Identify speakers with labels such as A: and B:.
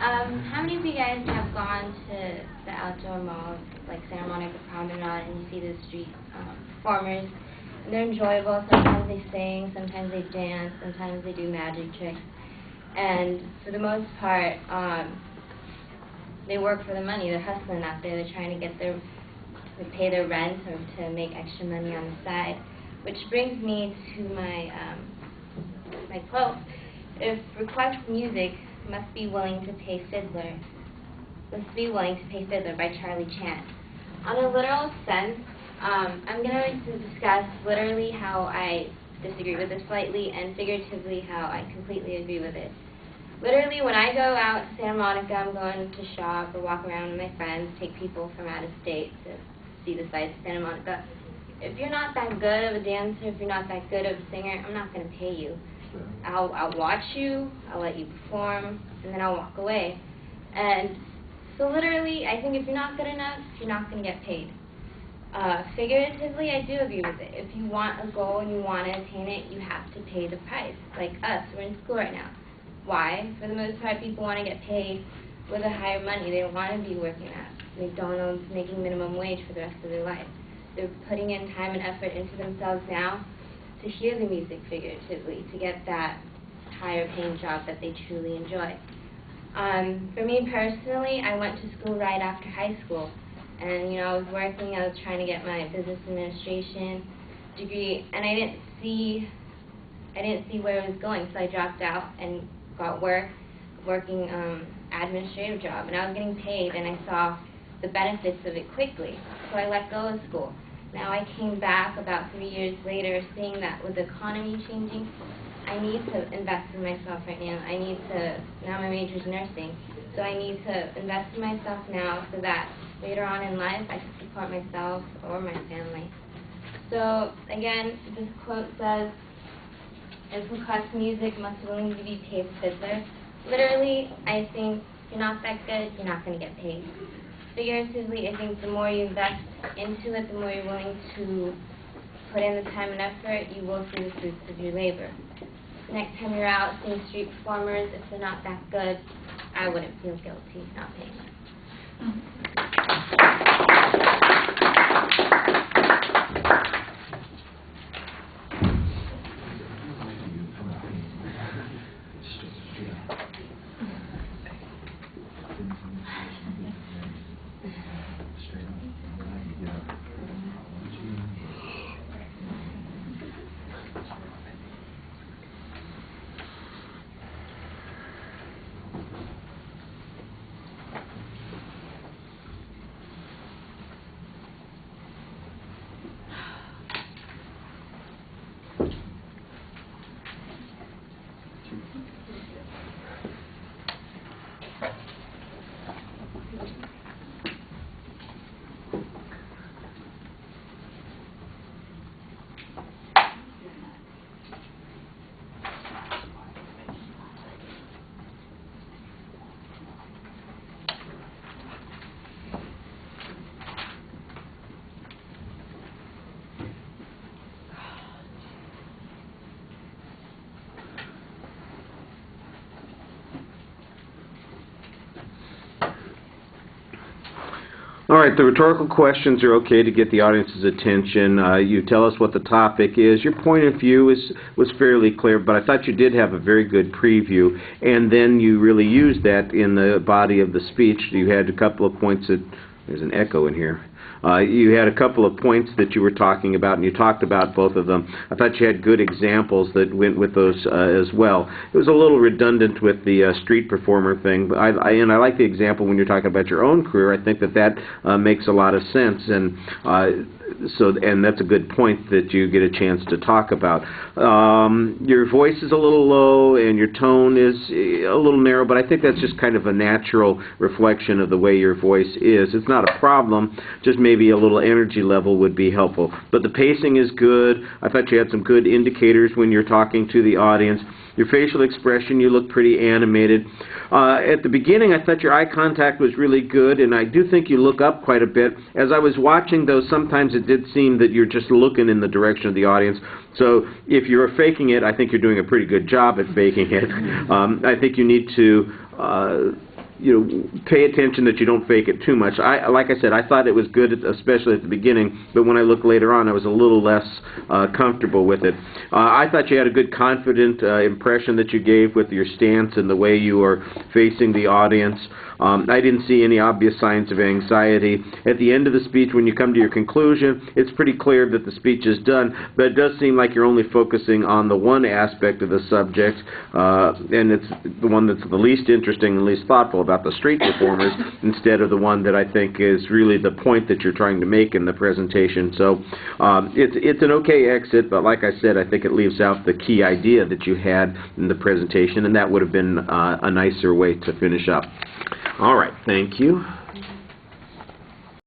A: How many of you guys have gone to the outdoor malls, like Santa Monica Promenade, and you see the street performers? And they're enjoyable. Sometimes they sing, sometimes they dance, sometimes they do magic tricks. And for the most part, they work for the money. They're hustling out there. They're trying to get to pay their rent or to make extra money on the side. Which brings me to my my quote: "If request music, must be willing to pay fiddler." Must be willing to pay fiddler by Charlie Chan. On a literal sense, I'm going to discuss literally how I disagree with it slightly, and figuratively how I completely agree with it. Literally, when I go out to Santa Monica, I'm going to shop or walk around with my friends, take people from out of state to see the sights of Santa Monica. If you're not that good of a dancer, if you're not that good of a singer, I'm not going to pay you. I'll watch you, I'll let you perform, and then I'll walk away. And so literally, I think if you're not good enough, you're not going to get paid. Figuratively, I do agree with it. If you want a goal and you want to attain it, you have to pay the price. Like us, we're in school right now. Why? For the most part, people want to get paid with a higher money. They don't want to be working at McDonald's making minimum wage for the rest of their life. They're putting in time and effort into themselves now to hear the music figuratively, to get that higher paying job that they truly enjoy. For me personally, I went to school right after high school. And, I was working, I was trying to get my business administration degree, and I didn't see where it was going, so I dropped out and got working administrative job, and I was getting paid, and I saw the benefits of it quickly, so I let go of school. Now I came back about 3 years later, seeing that with the economy changing, I need to invest in myself right now. Now my major is nursing, so I need to invest in myself now so that later on in life I can support myself or my family. So again, this quote says, "If request music, must willing to be paid fiddler." Literally, I think if you're not that good, you're not going to get paid. Figuratively, I think the more you invest into it, the more you're willing to put in the time and effort, you will see the fruits of your labor. Next time you're out seeing street performers, if they're not that good, I wouldn't feel guilty not paying them.
B: All right, the rhetorical questions are okay to get the audience's attention. You tell us what the topic is. Your point of view was fairly clear, but I thought you did have a very good preview, and then you really used that in the body of the speech. You had a couple of points that, there's an echo in here. You had a couple of points that you were talking about, and you talked about both of them. I thought you had good examples that went with those as well. It was a little redundant with the street performer thing, but I like the example when you're talking about your own career. I think that makes a lot of sense, and and that's a good point that you get a chance to talk about. Your voice is a little low, and your tone is a little narrow, but I think that's just kind of a natural reflection of the way your voice is. It's not a problem, just maybe a little energy level would be helpful. But the pacing is good. I thought you had some good indicators when you're talking to the audience. Your facial expression, you look pretty animated. At the beginning, I thought your eye contact was really good, and I do think you look up quite a bit. As I was watching, though, sometimes it did seem that you're just looking in the direction of the audience. So if you're faking it, I think you're doing a pretty good job at faking it. I think you need to pay attention that you don't fake it too much. Like I said, I thought it was good, especially at the beginning, but when I looked later on, I was a little less comfortable with it. I thought you had a good, confident impression that you gave with your stance and the way you were facing the audience. I didn't see any obvious signs of anxiety. At the end of the speech, when you come to your conclusion, it's pretty clear that the speech is done, but it does seem like you're only focusing on the one aspect of the subject, and it's the one that's the least interesting and least thoughtful about the street performers, instead of the one that I think is really the point that you're trying to make in the presentation. So it's an okay exit, but like I said, I think it leaves out the key idea that you had in the presentation, and that would have been a nicer way to finish up. All right, thank you.